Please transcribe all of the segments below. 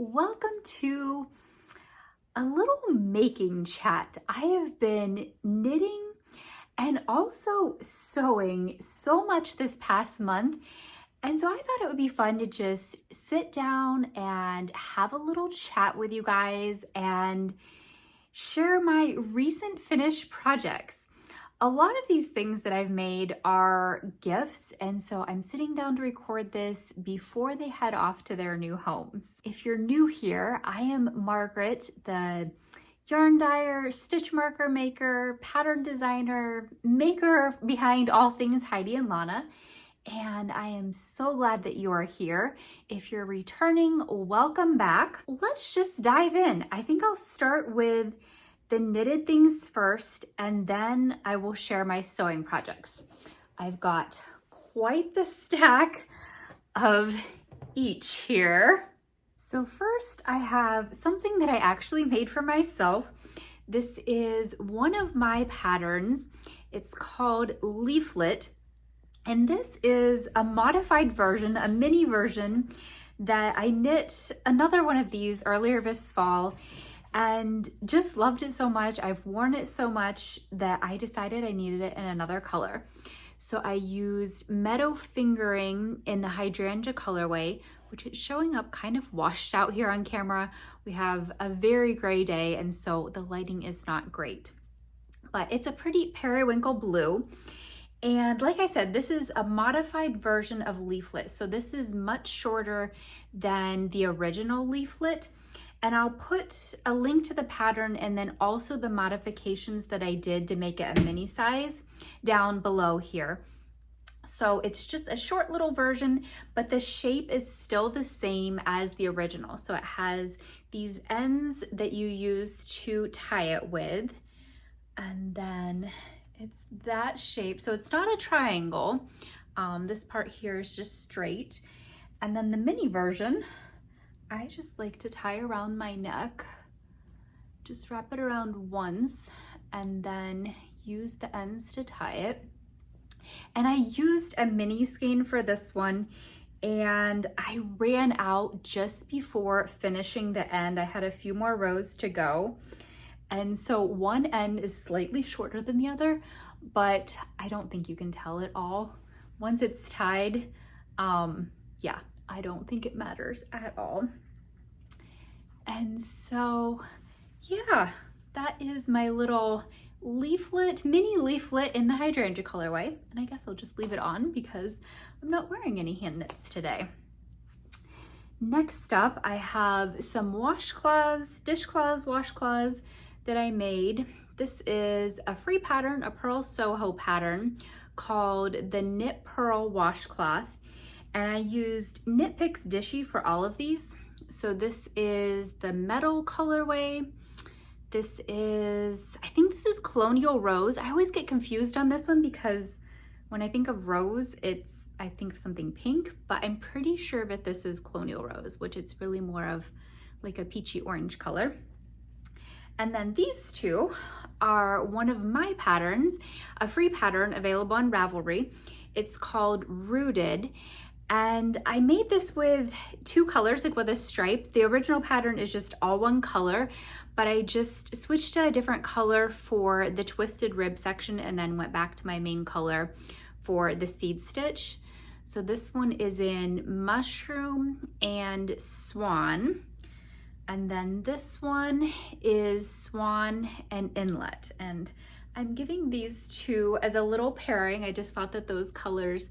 Welcome to a little making chat. I have been knitting and also sewing so much this past month, and so I thought it would be fun to just sit down and have a little chat with you guys and share my recent finished projects. A lot of these things that I've made are gifts, and so I'm sitting down to record this before they head off to their new homes. If you're new here, I am Margaret, the yarn dyer, stitch marker maker, pattern designer, maker behind all things Heidi and Lana, and I am so glad that you are here. If you're returning, welcome back. Let's just dive in. I think I'll start with the knitted things first, and then I will share my sewing projects. I've got quite the stack of each here. So first I have something that I actually made for myself. This is one of my patterns. It's called Leaflet, and this is a modified version, a mini version that I knit another one of these earlier this fall and just loved it so much. I've worn it so much that I decided I needed it in another color. So I used Meadow fingering in the Hydrangea colorway, which is showing up kind of washed out here on camera. We have a very gray day, and so the lighting is not great. But it's a pretty periwinkle blue. And like I said, this is a modified version of Leaflet. So this is much shorter than the original Leaflet. And I'll put a link to the pattern and then also the modifications that I did to make it a mini size down below here. So it's just a short little version, but the shape is still the same as the original. So it has these ends that you use to tie it with, and then it's that shape. So it's not a triangle. This part here is just straight. And then the mini version, I just like to tie around my neck, just wrap it around once and then use the ends to tie it. And I used a mini skein for this one, and I ran out just before finishing the end. I had a few more rows to go. And so one end is slightly shorter than the other, but I don't think you can tell at all. Once it's tied, yeah, I don't think it matters at all. And so, yeah, that is my little leaflet, mini leaflet in the Hydrangea colorway. And I guess I'll just leave it on because I'm not wearing any hand knits today. Next up, I have some washcloths, dishcloths, washcloths that I made. This is a free pattern, a Purl Soho pattern called the Knit Purl Washcloth. And I used Knit Picks Dishy for all of these. So this is the Meadow colorway. This is, I think this is Colonial Rose. I always get confused on this one because when I think of rose, I think of something pink, but I'm pretty sure that this is Colonial Rose, which it's really more of like a peachy orange color. And then these two are one of my patterns, a free pattern available on Ravelry. It's called Rooted. And I made this with two colors, like with a stripe. The original pattern is just all one color, but I just switched to a different color for the twisted rib section and then went back to my main color for the seed stitch. So this one is in Mushroom and Swan. And then this one is Swan and Inlet. And I'm giving these two as a little pairing. I just thought that those colors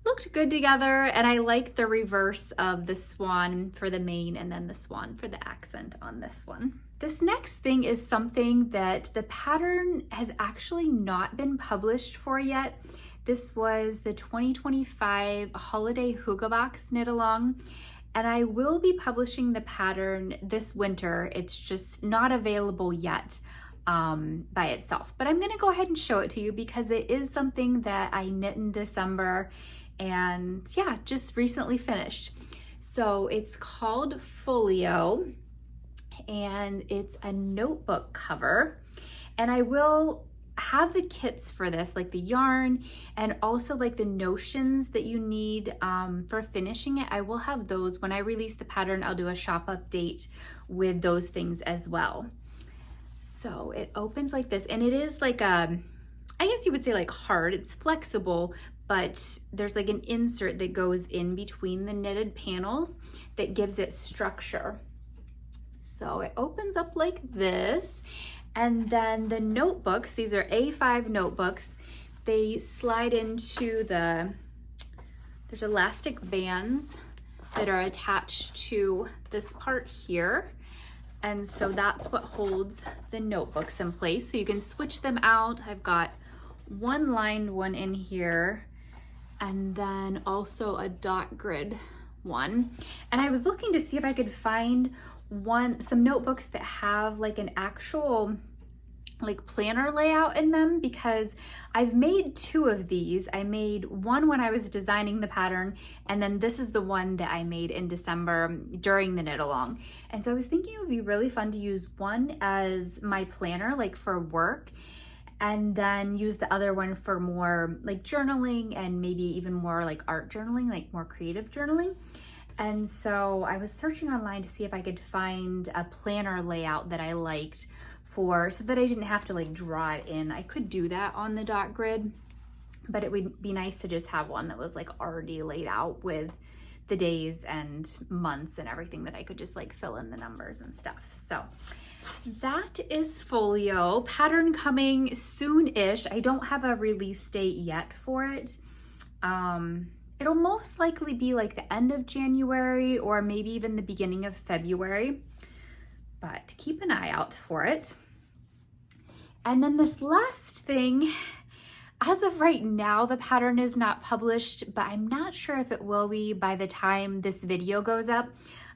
looked good together, and I like the reverse of the swan for the main and then the swan for the accent on this one. This next thing is something that the pattern has actually not been published for yet. This was the 2025 Holiday Hygge Box knit along, and I will be publishing the pattern this winter. It's just not available yet by itself, but I'm gonna go ahead and show it to you because it is something that I knit in December and yeah, just recently finished. So it's called Folio, and it's a notebook cover. And I will have the kits for this, like the yarn and also like the notions that you need for finishing it. I will have those when I release the pattern. I'll do a shop update with those things as well. So it opens like this, and it is like a, I guess you would say like hard. It's flexible, but there's like an insert that goes in between the knitted panels that gives it structure. So it opens up like this. And then the notebooks, these are A5 notebooks. They slide into there's elastic bands that are attached to this part here. And so that's what holds the notebooks in place. So you can switch them out. I've got one lined one in here, and then also a dot grid one. And I was looking to see if I could find some notebooks that have like an actual like planner layout in them, because I've made two of these. I made one when I was designing the pattern, and then this is the one that I made in December during the knit along. And so I was thinking it would be really fun to use one as my planner, like for work, and then use the other one for more like journaling and maybe even more like art journaling, like more creative journaling. And so I was searching online to see if I could find a planner layout that I liked so that I didn't have to like draw it in. I could do that on the dot grid, but it would be nice to just have one that was like already laid out with the days and months and everything that I could just like fill in the numbers and stuff. So that is Folio. Pattern coming soon-ish. I don't have a release date yet for it. It'll most likely be like the end of January or maybe even the beginning of February, but keep an eye out for it. And then this last thing, as of right now, the pattern is not published, but I'm not sure if it will be by the time this video goes up.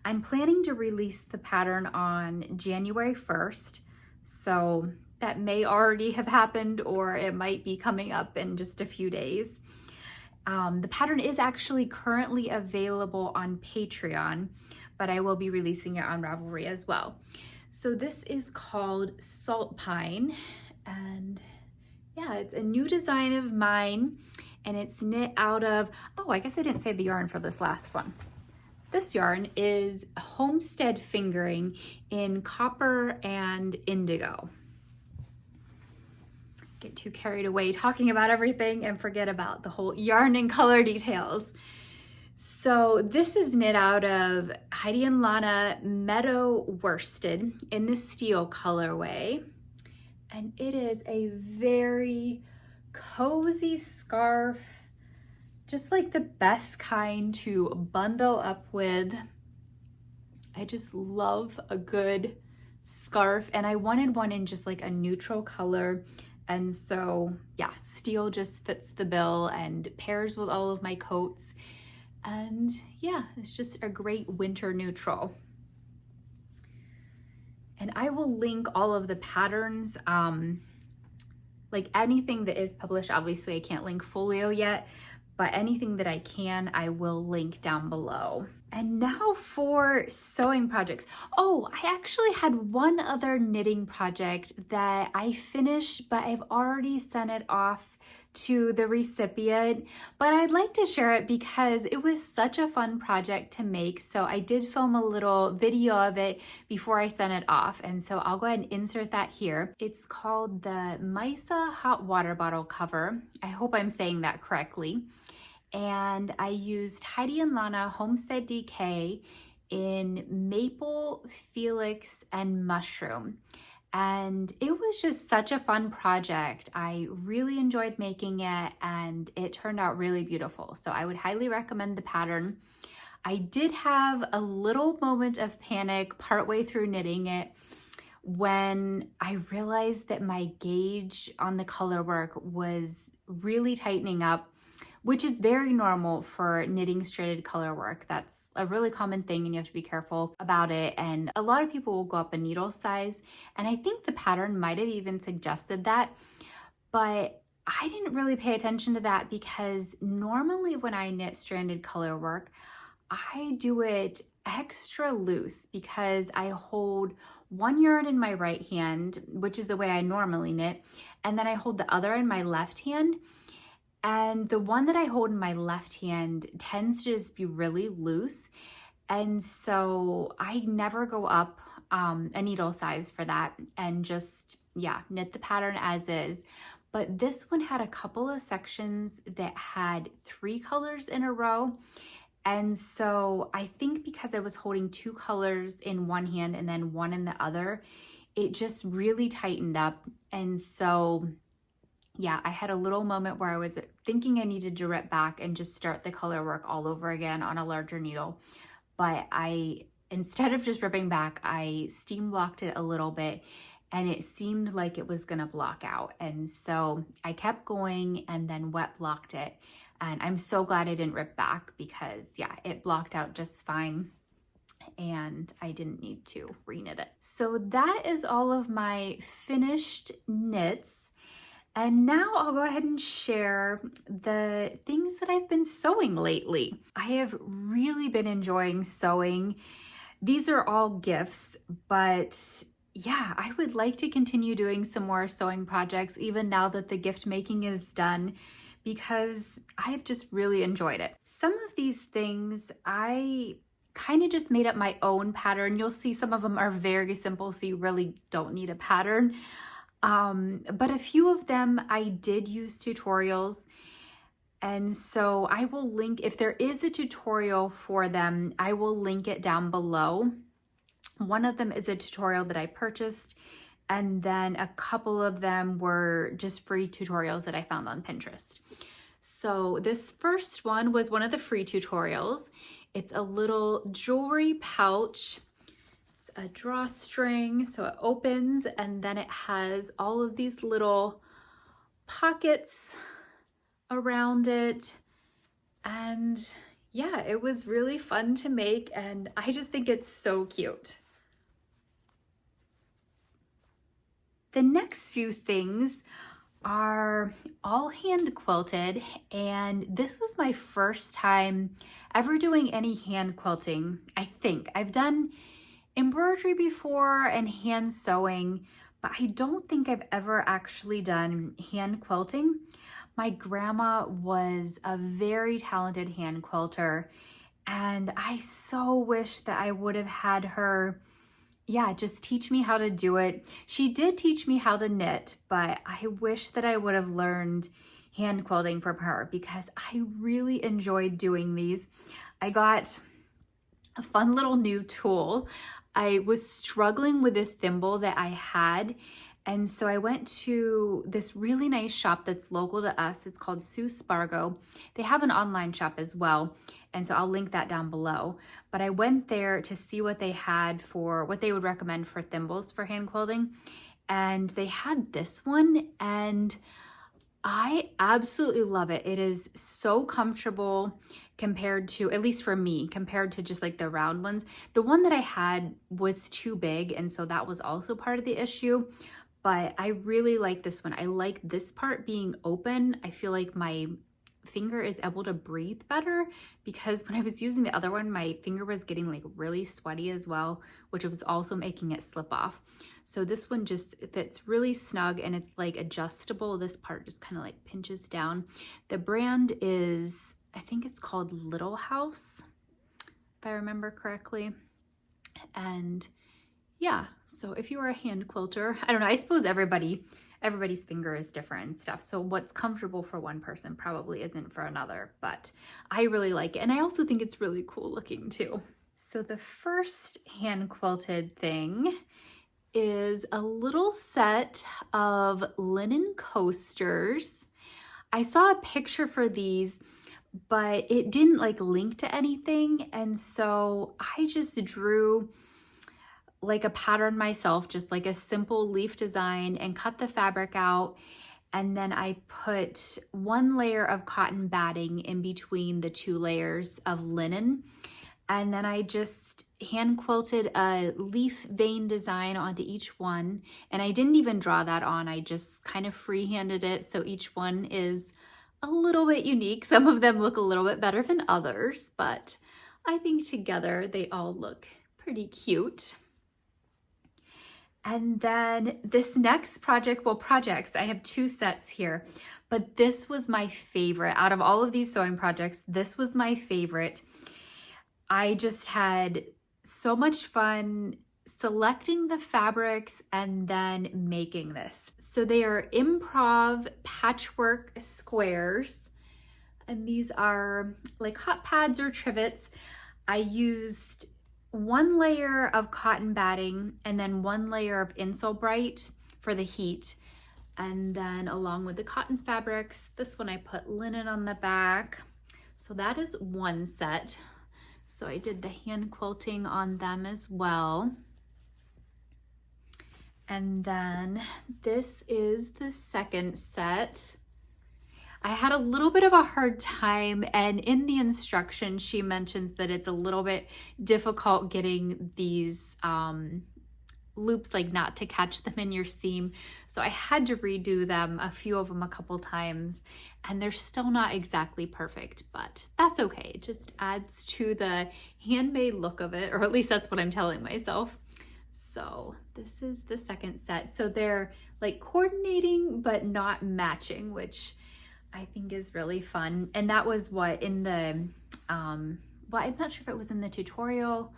I'm planning to release the pattern on January 1st. So that may already have happened, or it might be coming up in just a few days. The pattern is actually currently available on Patreon, but I will be releasing it on Ravelry as well. So this is called Salt Pine, and yeah, it's a new design of mine, and it's knit out of, oh, I guess I didn't say the yarn for this last one. This yarn is Homestead Fingering in copper and indigo. Get too carried away talking about everything and forget about the whole yarn and color details. So this is knit out of Heidi and Lana Meadow worsted in the steel colorway. And it is a very cozy scarf, just like the best kind to bundle up with. I just love a good scarf, and I wanted one in just like a neutral color. And so yeah, steel just fits the bill and pairs with all of my coats. And yeah, it's just a great winter neutral. And I will link all of the patterns, like anything that is published. Obviously I can't link Folio yet, but anything that I can, I will link down below. And now for sewing projects. Oh, I actually had one other knitting project that I finished, but I've already sent it off to the recipient, but I'd like to share it because it was such a fun project to make. So I did film a little video of it before I sent it off, and so I'll go ahead and insert that here. It's called the Misa hot water bottle cover. I hope I'm saying that correctly. And I used Heidi and Lana Homestead DK in maple, felix, and mushroom. And it was just such a fun project. I really enjoyed making it, and it turned out really beautiful. So I would highly recommend the pattern. I did have a little moment of panic partway through knitting it when I realized that my gauge on the color work was really tightening up, which is very normal for knitting straighted color work. That's a really common thing, and you have to be careful about it. And a lot of people will go up a needle size, and I think the pattern might have even suggested that, but I didn't really pay attention to that because normally when I knit stranded color work, I do it extra loose because I hold one yarn in my right hand, which is the way I normally knit, and then I hold the other in my left hand. And the one that I hold in my left hand tends to just be really loose. And so I never go up a needle size for that and just, yeah, knit the pattern as is. But this one had a couple of sections that had 3 colors in a row. And so I think because I was holding 2 colors in one hand and then one in the other, it just really tightened up. And so, yeah, I had a little moment where I was thinking I needed to rip back and just start the color work all over again on a larger needle. But instead of just ripping back, I steam blocked it a little bit and it seemed like it was gonna block out. And so I kept going and then wet blocked it. And I'm so glad I didn't rip back because, yeah, it blocked out just fine and I didn't need to reknit it. So that is all of my finished knits. And now I'll go ahead and share the things that I've been sewing lately. I have really been enjoying sewing. These are all gifts, but yeah, I would like to continue doing some more sewing projects even now that the gift making is done because I've just really enjoyed it. Some of these things I kind of just made up my own pattern. You'll see some of them are very simple, so you really don't need a pattern. But a few of them I did use tutorials. And so I will link, if there is a tutorial for them, I will link it down below. One of them is a tutorial that I purchased, and then a couple of them were just free tutorials that I found on Pinterest. So this first one was one of the free tutorials. It's a little jewelry pouch. A drawstring, so it opens and then it has all of these little pockets around it. And yeah, it was really fun to make and I just think it's so cute. The next few things are all hand quilted, and this was my first time ever doing any hand quilting. I think I've done embroidery before and hand sewing, but I don't think I've ever actually done hand quilting. My grandma was a very talented hand quilter, and I so wish that I would have had her, yeah, just teach me how to do it. She did teach me how to knit, but I wish that I would have learned hand quilting from her because I really enjoyed doing these. I got a fun little new tool. I was struggling with a thimble that I had, and so I went to this really nice shop that's local to us. It's called Sue Spargo. They have an online shop as well, and so I'll link that down below. But I went there to see what they had for what they would recommend for thimbles for hand quilting, and they had this one, and I absolutely love it. It is so comfortable compared to, at least for me, compared to just like the round ones. The one that I had was too big, and so that was also part of the issue. But I really like this one. I like this part being open. I feel like my finger is able to breathe better because when I was using the other one, my finger was getting like really sweaty as well, which was also making it slip off. So this one just fits really snug and it's like adjustable. This part just kind of like pinches down. The brand is, I think it's called Little House, if I remember correctly. And yeah, so if you are a hand quilter, I don't know, I suppose everybody's finger is different and stuff. So what's comfortable for one person probably isn't for another, but I really like it. And I also think it's really cool looking too. So the first hand quilted thing is a little set of linen coasters. I saw a picture for these, but it didn't like link to anything. And so I just drew like a pattern myself, just like a simple leaf design, and cut the fabric out. And then I put one layer of cotton batting in between the 2 layers of linen. And then I just hand quilted a leaf vein design onto each one. And I didn't even draw that on. I just kind of freehanded it. So each one is a little bit unique. Some of them look a little bit better than others, but I think together they all look pretty cute. And then this next project, well, projects, I have 2 sets here, but this was my favorite. Out of all of these sewing projects, this was my favorite. I just had so much fun selecting the fabrics and then making this. So they are improv patchwork squares, and these are like hot pads or trivets. I used 1 layer of cotton batting and then 1 layer of Insole Bright for the heat. And then along with the cotton fabrics, this one I put linen on the back. So that is 1 set. So I did the hand quilting on them as well. And then this is the second set. I had a little bit of a hard time, and in the instructions she mentions that it's a little bit difficult getting these loops like not to catch them in your seam. So I had to redo them, a few of them a couple times, and they're still not exactly perfect, but that's okay. It just adds to the handmade look of it, or at least that's what I'm telling myself. So this is the second set. So they're like coordinating but not matching, which I think is really fun. And that was what in the, well, I'm not sure if it was in the tutorial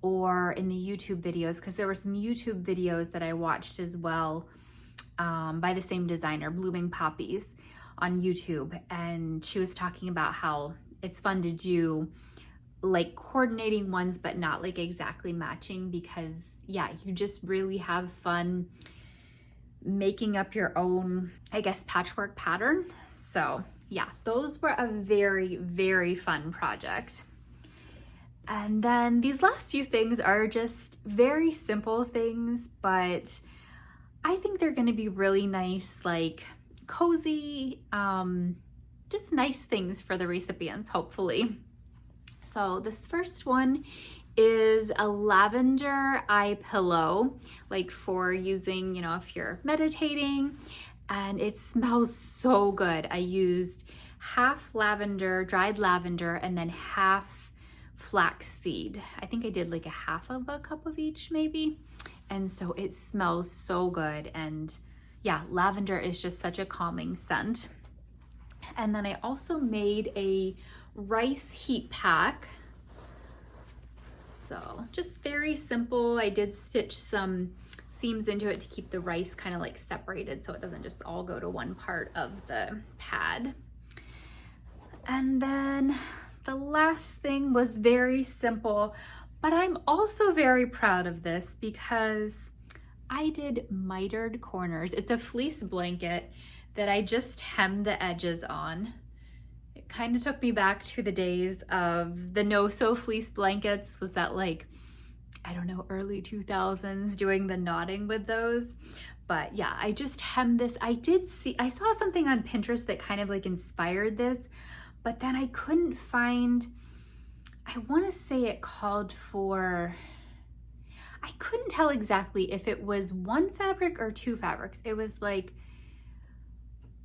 or in the YouTube videos, because there were some YouTube videos that I watched as well by the same designer, Blooming Poppies, on YouTube. And she was talking about how it's fun to do like coordinating ones, but not like exactly matching, because yeah, you just really have fun making up your own, I guess, patchwork pattern. So yeah, those were a very, very fun project. And then these last few things are just very simple things, but I think they're going to be really nice, like cozy, just nice things for the recipients, hopefully. So this first one is a lavender eye pillow, like for using, you know, if you're meditating, and it smells so good. I used half lavender, dried lavender, and then half flaxseed. I think I did like a half of a cup of each maybe. And so it smells so good. And yeah, lavender is just such a calming scent. And then I also made a rice heat pack. So just very simple. I did stitch some seams into it to keep the rice kind of like separated so it doesn't just all go to one part of the pad. And then the last thing was very simple, but I'm also very proud of this because I did mitered corners. It's a fleece blanket that I just hemmed the edges on. It kind of took me back to the days of the no-sew fleece blankets. Was that like, I don't know, early 2000s, doing the knotting with those? But yeah, I just hemmed this. I saw something on Pinterest that kind of like inspired this, but then I couldn't find, I want to say it called for, I couldn't tell exactly if it was 1 fabric or 2 fabrics. It was like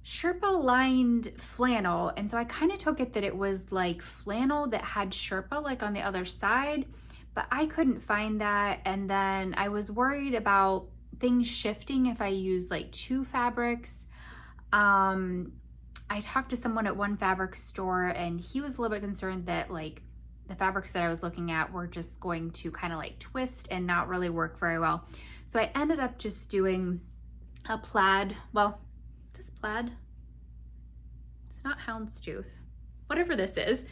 Sherpa lined flannel. And so I kind of took it that it was like flannel that had Sherpa like on the other side, but I couldn't find that. And then I was worried about things shifting if I used like 2 fabrics. I talked to someone at one fabric store and he was a little bit concerned that like the fabrics that I was looking at were just going to kind of like twist and not really work very well. So I ended up just doing a plaid, well, this plaid, it's not houndstooth, whatever this is,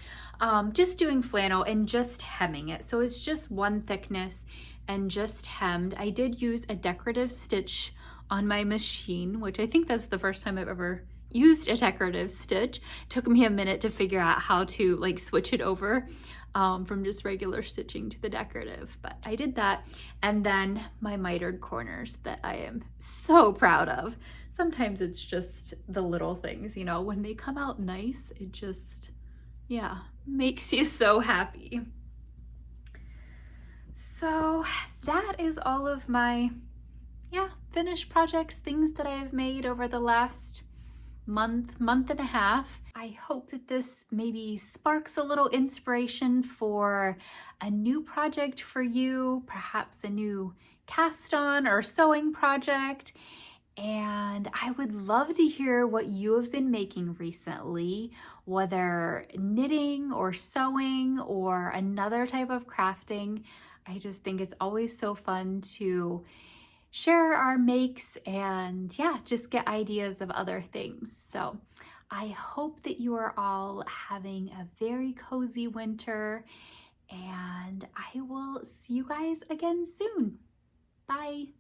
just doing flannel and just hemming it. So it's just 1 thickness and just hemmed. I did use a decorative stitch on my machine, which I think that's the first time I've ever used a decorative stitch. It took me a minute to figure out how to like switch it over from just regular stitching to the decorative, but I did that. And then my mitered corners that I am so proud of. Sometimes it's just the little things, you know, when they come out nice, it just, yeah, makes you so happy. So that is all of my, finished projects, things that I have made over the last month and a half. I hope that this maybe sparks a little inspiration for a new project for you, perhaps a new cast on or sewing project. And I would love to hear what you have been making recently, whether knitting or sewing or another type of crafting. I just think it's always so fun to share our makes and yeah, just get ideas of other things. So I hope that you are all having a very cozy winter, and I will see you guys again soon. Bye.